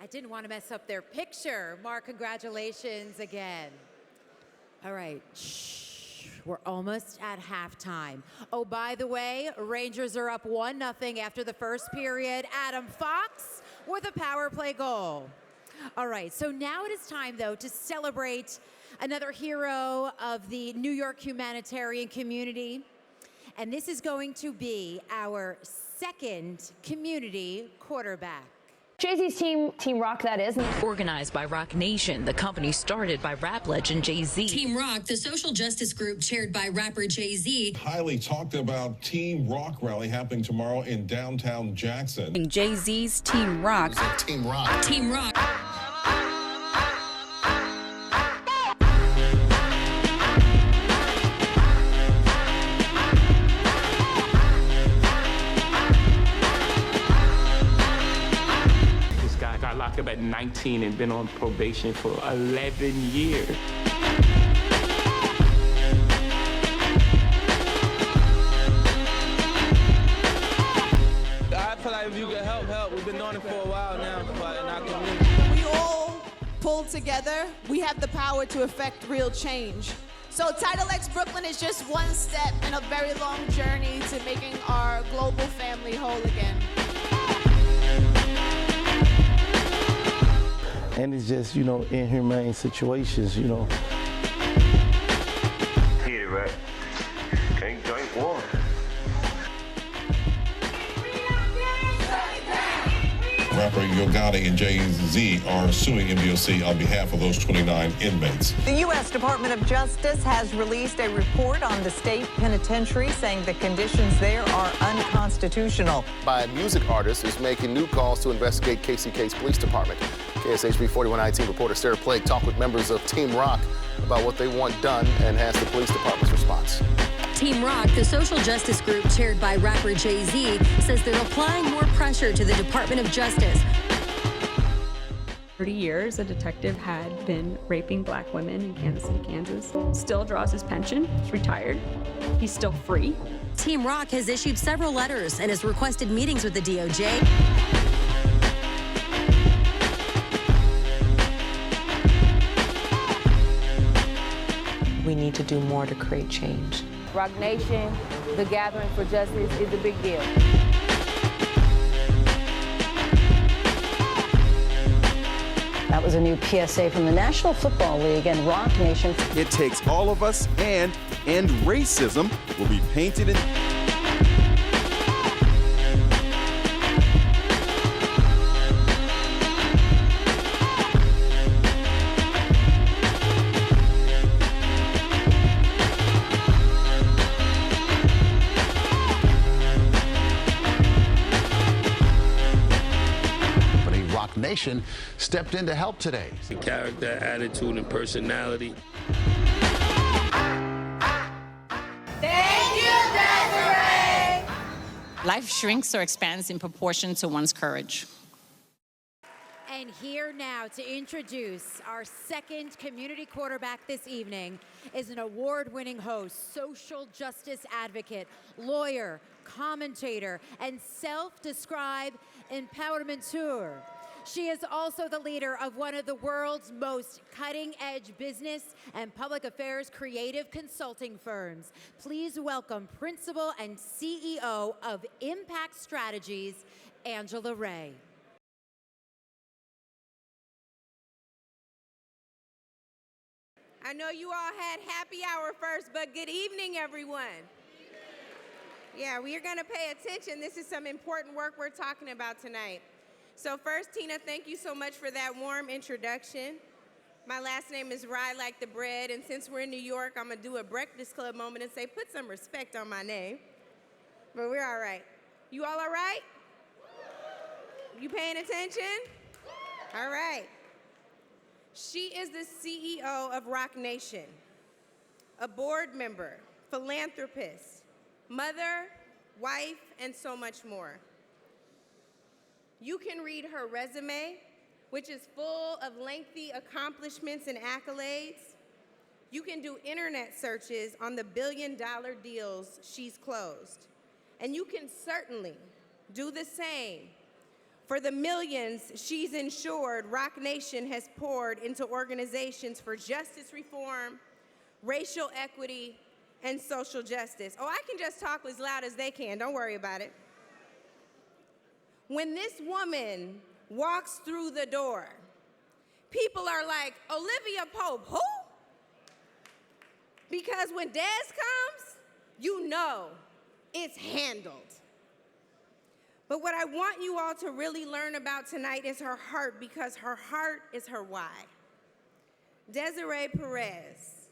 I didn't want to mess up their picture. Mark, congratulations again. All right, shh, we're almost at halftime. Oh, by the way, Rangers are up 1-0 after the first period. Adam Fox with a power play goal. All right, so now it is time, though, to celebrate another hero of the New York humanitarian community. And this is going to be our second community quarterback. Jay-Z's team, Team Roc, that is. Organized by Roc Nation, the company started by rap legend Jay-Z. Team Roc, the social justice group chaired by rapper Jay-Z. Highly talked about Team Roc rally happening tomorrow in downtown Jackson. Jay-Z's Team Roc. Team Roc. Team Roc. Locked up at 19 and been on probation for 11 years. I feel like if you can help. We've been doing it for a while now, but in our community. We all pull together. We have the power to affect real change. So Title X Brooklyn is just one step in a very long journey to making our global family whole again. And it's just, inhumane situations, Hit it, right? Can't drink water. Rapper Yo Gotti and Jay-Z are suing MBOC on behalf of those 29 inmates. The U.S. Department of Justice has released a report on the state penitentiary saying the conditions there are unconstitutional. By a music artist who's making new calls to investigate KCK's police department. KSHB 4119 reporter Sarah Plague talked with members of Team Roc about what they want done and has the police department's response. Team Roc, the social justice group chaired by rapper Jay-Z, says they're applying more pressure to the Department of Justice. 30 years, a detective had been raping black women in Kansas City, Kansas. Still draws his pension. He's retired. He's still free. Team Roc has issued several letters and has requested meetings with the DOJ. We need to do more to create change. Roc Nation, the gathering for justice is a big deal. That was a new PSA from the National Football League and Roc Nation. It takes all of us, and end racism will be painted in. Nation stepped in to help today. Character, attitude, and personality. Thank you, Desiree! Life shrinks or expands in proportion to one's courage. And here now to introduce our second community quarterback this evening is an award-winning host, social justice advocate, lawyer, commentator, and self-described empowermenteur. She is also the leader of one of the world's most cutting-edge business and public affairs creative consulting firms. Please welcome Principal and CEO of Impact Strategies, Angela Ray. I know you all had happy hour first, but good evening, everyone. Yeah, we are going to pay attention. This is some important work we're talking about tonight. So first, Tina, thank you so much for that warm introduction. My last name is Rye like the bread, and since we're in New York, I'm going to do a Breakfast Club moment and say, put some respect on my name. But we're all right. You all right? You paying attention? All right. She is the CEO of Roc Nation, a board member, philanthropist, mother, wife, and so much more. You can read her resume, which is full of lengthy accomplishments and accolades. You can do internet searches on the billion-dollar deals she's closed. And you can certainly do the same For the millions she's ensured, Roc Nation has poured into organizations for justice reform, racial equity, and social justice. Oh, I can just talk as loud as they can, don't worry about it. When this woman walks through the door, people are like, Olivia Pope, who? Because when Des comes, you know it's handled. But what I want you all to really learn about tonight is her heart, because her heart is her why. Desiree Perez,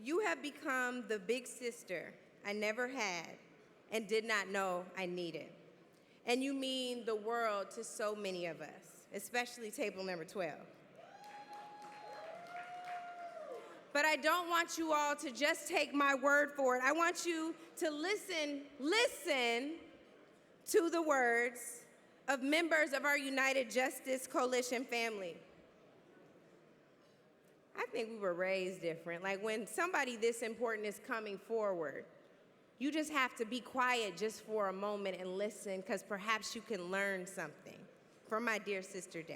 you have become the big sister I never had and did not know I needed. And you mean the world to so many of us, especially table number 12. But I don't want you all to just take my word for it. I want you to listen to the words of members of our United Justice Coalition family. I think we were raised different. Like when somebody this important is coming forward, you just have to be quiet just for a moment and listen, because perhaps you can learn something from my dear sister Des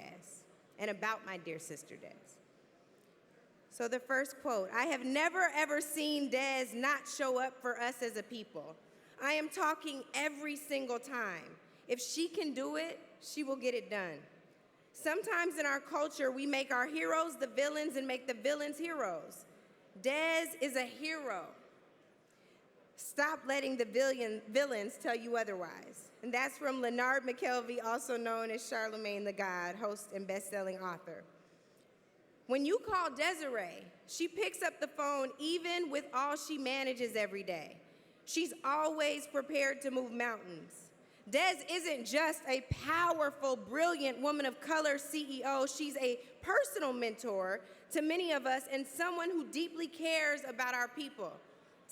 and about my dear sister Des. So the first quote, I have never ever seen Des not show up for us as a people. I am talking every single time. If she can do it, she will get it done. Sometimes in our culture, we make our heroes the villains and make the villains heroes. Des is a hero. Stop letting the villains tell you otherwise. And that's from Leonard McKelvey, also known as Charlemagne the God, host and best-selling author. When you call Desiree, she picks up the phone even with all she manages every day. She's always prepared to move mountains. Des isn't just a powerful, brilliant woman of color CEO. She's a personal mentor to many of us and someone who deeply cares about our people.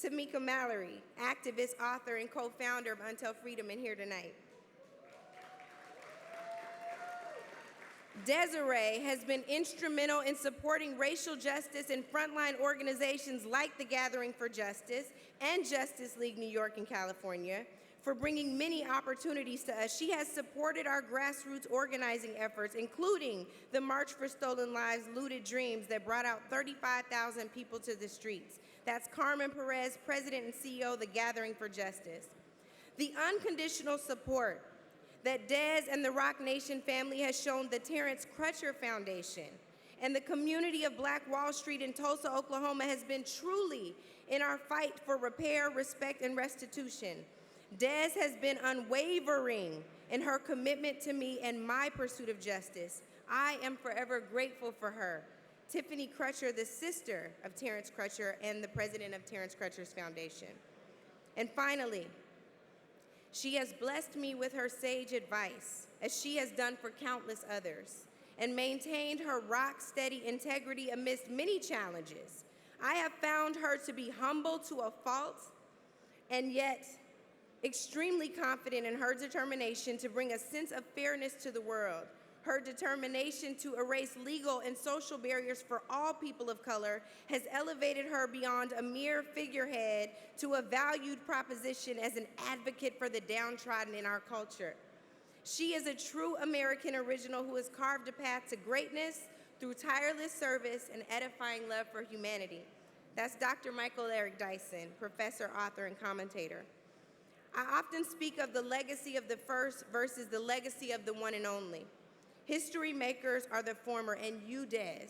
Tamika Mallory, activist, author, and co-founder of Until Freedom, and here tonight. Desiree has been instrumental in supporting racial justice in frontline organizations like the Gathering for Justice and Justice League New York and California, for bringing many opportunities to us. She has supported our grassroots organizing efforts, including the March for Stolen Lives, Looted Dreams, that brought out 35,000 people to the streets. That's Carmen Perez, President and CEO of the Gathering for Justice. The unconditional support that Des and the Roc Nation family has shown the Terrence Crutcher Foundation and the community of Black Wall Street in Tulsa, Oklahoma, has been truly in our fight for repair, respect, and restitution. Des has been unwavering in her commitment to me and my pursuit of justice. I am forever grateful for her. Tiffany Crutcher, the sister of Terrence Crutcher and the president of Terrence Crutcher's Foundation. And finally, she has blessed me with her sage advice, as she has done for countless others, and maintained her rock-steady integrity amidst many challenges. I have found her to be humble to a fault, and yet extremely confident in her determination to bring a sense of fairness to the world. Her determination to erase legal and social barriers for all people of color has elevated her beyond a mere figurehead to a valued proposition as an advocate for the downtrodden in our culture. She is a true American original who has carved a path to greatness through tireless service and edifying love for humanity. That's Dr. Michael Eric Dyson, professor, author, and commentator. I often speak of the legacy of the first versus the legacy of the one and only. History makers are the former, and you, Des,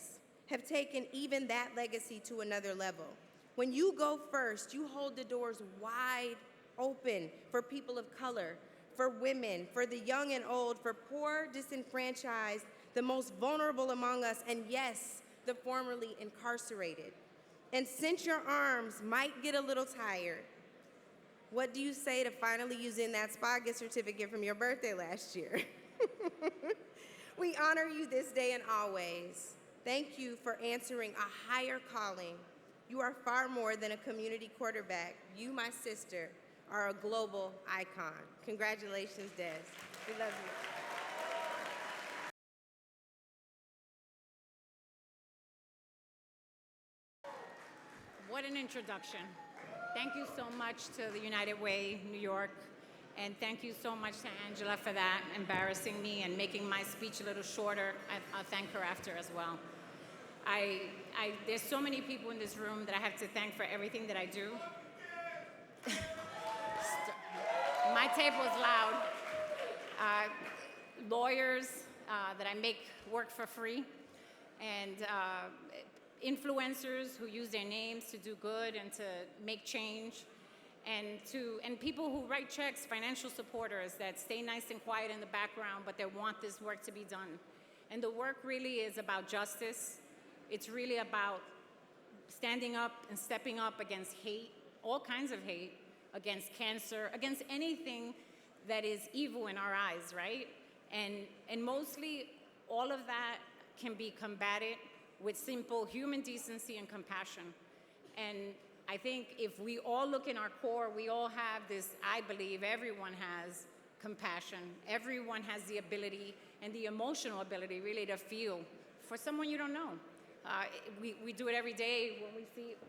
have taken even that legacy to another level. When you go first, you hold the doors wide open for people of color, for women, for the young and old, for poor, disenfranchised, the most vulnerable among us, and yes, the formerly incarcerated. And since your arms might get a little tired, what do you say to finally using that SPA gift certificate from your birthday last year? We honor you this day and always. Thank you for answering a higher calling. You are far more than a community quarterback. You, my sister, are a global icon. Congratulations, Des. We love you. What an introduction. Thank you so much to the United Way, New York, And thank you so much to Angela for that, embarrassing me and making my speech a little shorter. I'll thank her after as well. There's so many people in this room that I have to thank for everything that I do. My table is loud. Lawyers that I make work for free, and influencers who use their names to do good and to make change, and people who write checks, financial supporters that stay nice and quiet in the background, but they want this work to be done. And the work really is about justice. It's really about standing up and stepping up against hate, all kinds of hate, against cancer, against anything that is evil in our eyes, right? And mostly all of that can be combated with simple human decency and compassion. And I think if we all look in our core, we all have this, I believe everyone has compassion. Everyone has the ability and the emotional ability really to feel for someone you don't know. We do it every day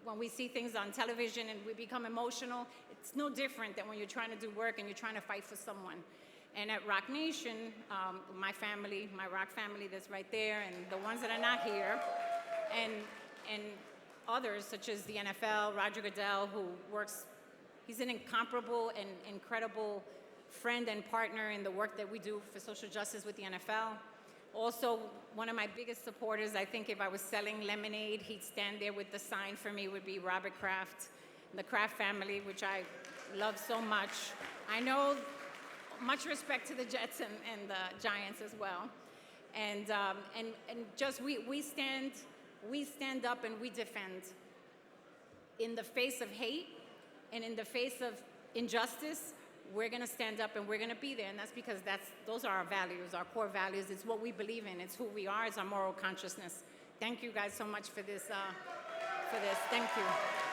when we see things on television and we become emotional. It's no different than when you're trying to do work and you're trying to fight for someone. And at Roc Nation, my family, my Roc family that's right there, and the ones that are not here, and others such as the NFL, Roger Goodell, who works, he's an incomparable and incredible friend and partner in the work that we do for social justice with the NFL. Also, one of my biggest supporters, I think if I was selling lemonade, he'd stand there with the sign for me, would be Robert Kraft, the Kraft family, which I love so much. I know, much respect to the Jets and the Giants as well. And just we stand up and we defend. In the face of hate and in the face of injustice, we're going to stand up and we're going to be there, and that's because those are our values, our core values. It's what we believe in. It's who we are. It's our moral consciousness. Thank you guys so much for this. Thank you.